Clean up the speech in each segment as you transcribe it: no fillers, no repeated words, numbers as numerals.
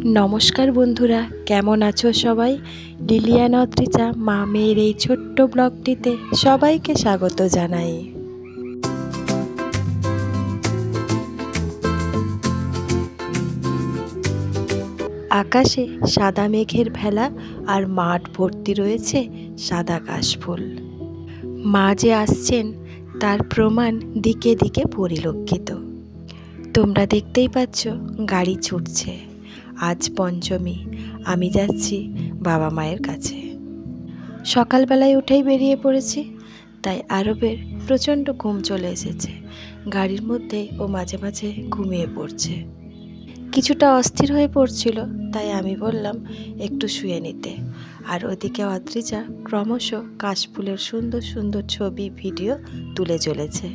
নমস্কার বন্ধুরা, কেমন আছো সবাই? লিলিয়ান অদ্রিজা মা মেয়ের এই ছোট্ট ব্লগটিতে সবাইকে স্বাগত জানাই। আকাশে সাদা মেঘের ভেলা আর মাঠ ভর্তি রয়েছে সাদা কাশফুল। মা যে আসছেন তার প্রমাণ দিকে দিকে পরিলক্ষিত। তোমরা দেখতেই পাচ্ছ গাড়ি ছুটছে। আজ পঞ্চমী, আমি যাচ্ছি বাবা মায়ের কাছে। সকালবেলায় উঠেই বেরিয়ে পড়েছি, তাই আরবের প্রচণ্ড ঘুম চলে এসেছে। গাড়ির মধ্যেই ও মাঝে মাঝে ঘুমিয়ে পড়ছে, কিছুটা অস্থির হয়ে পড়ছিল, তাই আমি বললাম একটু শুয়ে নিতে। আর ওদিকে অদ্রিজা ক্রমশ কাশফুলের সুন্দর সুন্দর ছবি ভিডিও তুলে চলেছে।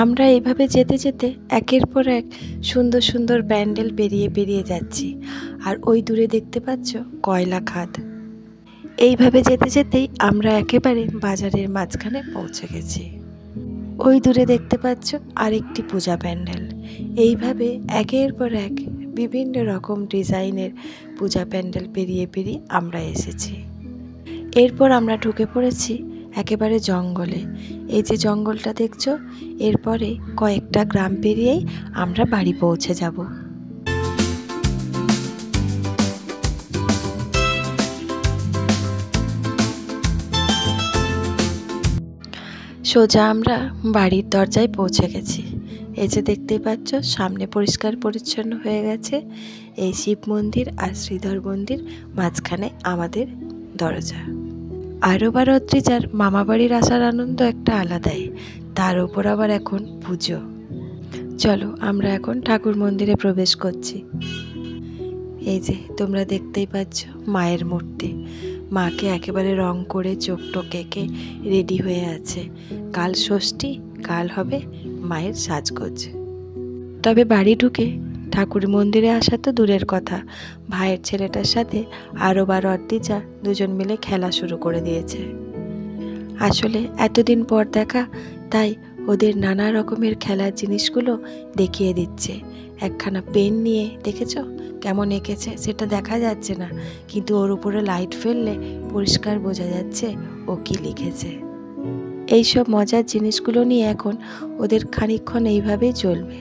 আমরা এইভাবে যেতে যেতে একের পর এক সুন্দর সুন্দর প্যান্ডেল পেরিয়ে পেরিয়ে যাচ্ছি। আর ওই দূরে দেখতে পাচ্ছ কয়লা খাদ। এইভাবে যেতে যেতেই আমরা একেবারে বাজারের মাঝখানে পৌঁছে গেছি। ওই দূরে দেখতে পাচ্ছ আরেকটি পূজা প্যান্ডেল। এইভাবে একের পর এক বিভিন্ন রকম ডিজাইনের পূজা প্যান্ডেল পেরিয়ে পেরিয়ে আমরা এসেছি। এরপর আমরা ঢুকে পড়েছি একেবারে জঙ্গলে। এই যে জঙ্গলটা দেখছো, এরপরে কয়েকটা গ্রাম পেরিয়েই আমরা বাড়ি পৌঁছে যাব। সোজা আমরা বাড়ির দরজায় পৌঁছে গেছি। এই যে দেখতেই পাচ্ছ সামনে পরিষ্কার পরিচ্ছন্ন হয়ে গেছে। এই শিব মন্দির আর শ্রীধর মন্দির, মাঝখানে আমাদের দরজা। আরব আর অদ্রিজার মামাবাড়ির আসার আনন্দ একটা আলাদাই, তার উপর আবার এখন পুজো। চলো আমরা এখন ঠাকুর মন্দিরে প্রবেশ করছি। এই যে তোমরা দেখতেই পাচ্ছ মায়ের মূর্তি। মাকে একেবারে রং করে চোখ টোক এঁকে রেডি হয়ে আছে। কাল ষষ্ঠী, কাল হবে মায়ের সাজগোজ। তবে বাড়ি ঢুকে ঠাকুর মন্দিরে আসা তো দূরের কথা, ভাইয়ের ছেলেটার সাথে আরব আর অদ্রিজা দুজন মিলে খেলা শুরু করে দিয়েছে। আসলে এতদিন পর দেখা, তাই ওদের নানা রকমের খেলার জিনিসগুলো দেখিয়ে দিচ্ছে। একখানা পেন নিয়ে, দেখেছো কেমন এঁকেছে? সেটা দেখা যাচ্ছে না, কিন্তু ওর উপরে লাইট ফেললে পরিষ্কার বোঝা যাচ্ছে ও কি লিখেছে। এইসব মজার জিনিসগুলো নিয়ে এখন ওদের খানিকক্ষণ এইভাবেই চলবে।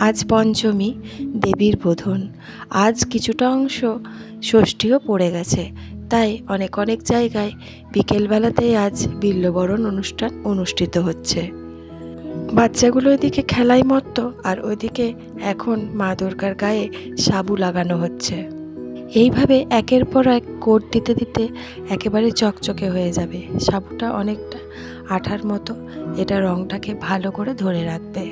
আজ পঞ্চমী, দেবীর বোধন। আজ কিছুটা অংশ ষষ্ঠীও পড়ে গেছে, তাই অনেক অনেক জায়গায় বিকেলবেলাতেই আজ বিল্ববরণ অনুষ্ঠান অনুষ্ঠিত হচ্ছে। বাচ্চাগুলো ওইদিকে খেলায় মত্ত, আর ওইদিকে এখন মা দুর্গার গায়ে সাবু লাগানো হচ্ছে। এইভাবে একের পর এক কোট দিতে দিতে একেবারে চকচকে হয়ে যাবে। সাবুটা অনেকটা আঠার মতো, এটা রংটাকে ভালো করে ধরে রাখবে।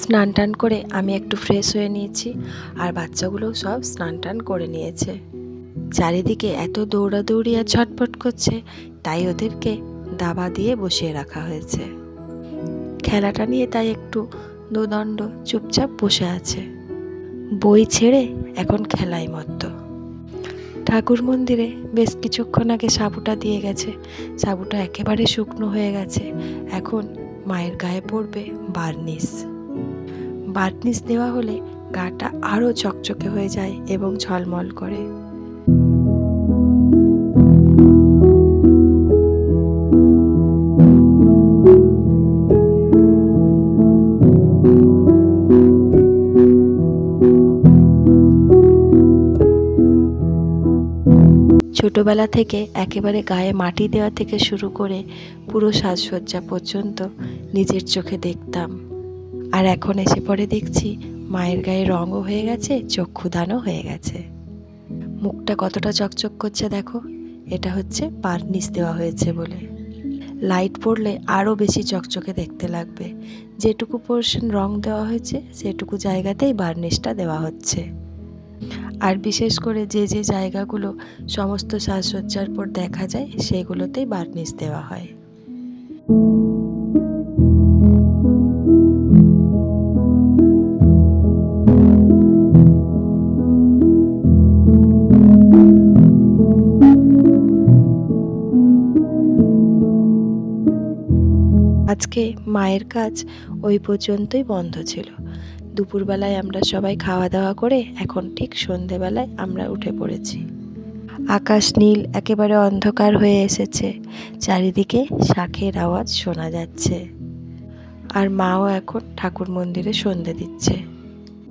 স্নান টান করে আমি একটু ফ্রেশ হয়ে নিয়েছি, আর বাচ্চাগুলোও সব স্নান টান করে নিয়েছে। চারিদিকে এত দৌড়াদৌড়ি আর ছটফট করছে, তাই ওদেরকে দাবা দিয়ে বসিয়ে রাখা হয়েছে। খেলাটা নিয়ে তাই একটু দোদণ্ড চুপচাপ বসে আছে। বই ছেড়ে এখন খেলায় মত্ত। ঠাকুর মন্দিরে বেশ কিছুক্ষণ আগে সাবুটা দিয়ে গেছে। সাবুটা একেবারে শুকনো হয়ে গেছে। এখন মায়ের গায়ে পড়বে বার্নিশ। বার্নিশ দেওয়া হলে গাটা আরও চকচকে হয়ে যায় এবং ঝলমল করে। ছোটবেলা থেকে একেবারে গায়ে মাটি দেওয়া থেকে শুরু করে পুরো সাজসজ্জা পর্যন্ত নিজের চোখে দেখতাম, আর এখন এসে পরে দেখছি মায়ের গায়ে রঙও হয়ে গেছে, চক্ষুদানও হয়ে গেছে। মুখটা কতটা চকচক করছে দেখো, এটা হচ্ছে বার্নিশ দেওয়া হয়েছে বলে। লাইট পড়লে আরও বেশি চকচকে দেখতে লাগবে। যেটুকু পোর্শন রং দেওয়া হয়েছে সেটুকু জায়গাতেই বার্নিশটা দেওয়া হচ্ছে। আর বিশেষ করে যে যে জায়গাগুলো সমস্ত সাজসজ্জার পর দেখা যায় সেগুলোতেই বার্নিশ দেওয়া হয়। আজকে মায়ের কাজ ওই পর্যন্তই বন্ধ ছিল। দুপুরবেলায় আমরা সবাই খাওয়া দাওয়া করে এখন ঠিক সন্ধেবেলায় আমরা উঠে পড়েছি। আকাশ নীল, একেবারে অন্ধকার হয়ে এসেছে, চারিদিকে শাঁখের আওয়াজ শোনা যাচ্ছে। আর মাও এখন ঠাকুর মন্দিরে সন্ধে দিচ্ছে।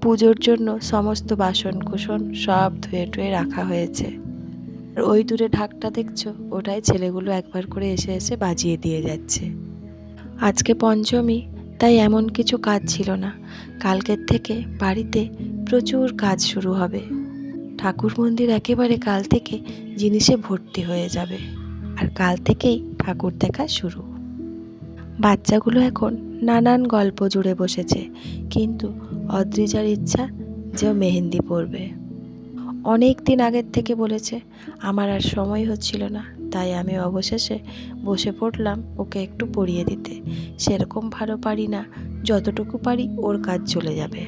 পুজোর জন্য সমস্ত বাসন কুসন সব ধুয়ে টুয়ে রাখা হয়েছে। আর ওই দূরে ঢাকটা দেখছো, ওটাই ছেলেগুলো একবার করে এসে এসে বাজিয়ে দিয়ে যাচ্ছে। আজকে পঞ্চমী, তাই এমন কিছু কাজ ছিল না। কালকের থেকে বাড়িতে প্রচুর কাজ শুরু হবে। ঠাকুর মন্দির একেবারে কাল থেকে জিনিসে ভর্তি হয়ে যাবে, আর কাল থেকেই ঠাকুর দেখা শুরু। বাচ্চাগুলো এখন নানান গল্প জুড়ে বসেছে, কিন্তু অদ্রিজার ইচ্ছা যে মেহেন্দি পরবে। অনেক দিন আগের থেকে বলেছে, আমার আর সময় হচ্ছিল না, তাই আমি অবশেষে বসে পড়লাম ওকে একটু পরিয়ে দিতে। সেরকম ভালো পারি না, যতটুকু পারি ওর কাজ চলে যাবে।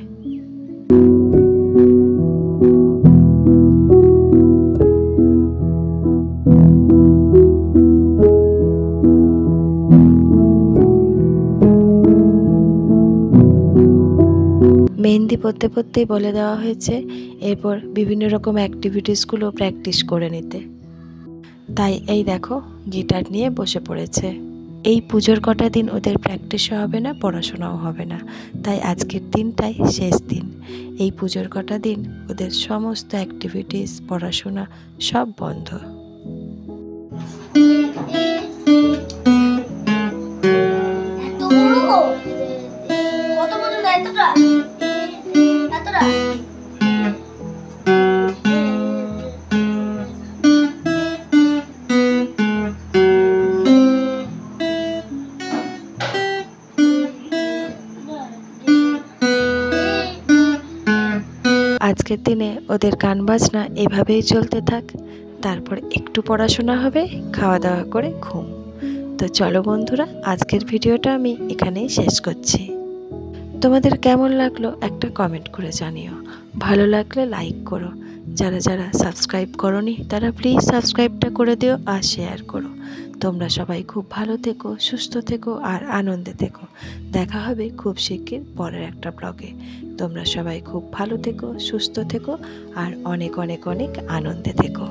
মেহেন্দি পরতে পরতেই বলে দেওয়া হয়েছে এরপর বিভিন্ন রকম অ্যাক্টিভিটিসগুলো প্র্যাকটিস করে নিতে। তাই এই দেখো গিটার নিয়ে বসে পড়েছে। এই পুজোর কটা দিন ওদের প্র্যাকটিসও হবে না, পড়াশোনাও হবে না, তাই আজকের দিনটাই শেষ দিন। এই পুজোর কটা দিন ওদের সমস্ত অ্যাক্টিভিটিস, পড়াশোনা সব বন্ধ। আজকের দিনে ওদের গান বাজনা এভাবেই চলতে থাক, তারপর একটু পড়াশোনা হবে, খাওয়া দাওয়া করে ঘুম। তো চলো বন্ধুরা, আজকের ভিডিওটা আমি এখানেই শেষ করছি। তোমাদের কেমন লাগলো একটা কমেন্ট করে জানিও। ভালো লাগলে লাইক করো। যারা যারা সাবস্ক্রাইব করোনি তারা প্লিজ সাবস্ক্রাইবটা করে দিও আর শেয়ার করো। তোমরা সবাই খুব ভালো থেকো, সুস্থ থেকো আর আনন্দে থেকো। দেখা হবে খুব শিগগির পরের একটা ব্লগে। তোমরা সবাই খুব ভালো থেকো, সুস্থ থেকো আর অনেক অনেক অনেক আনন্দে থেকো।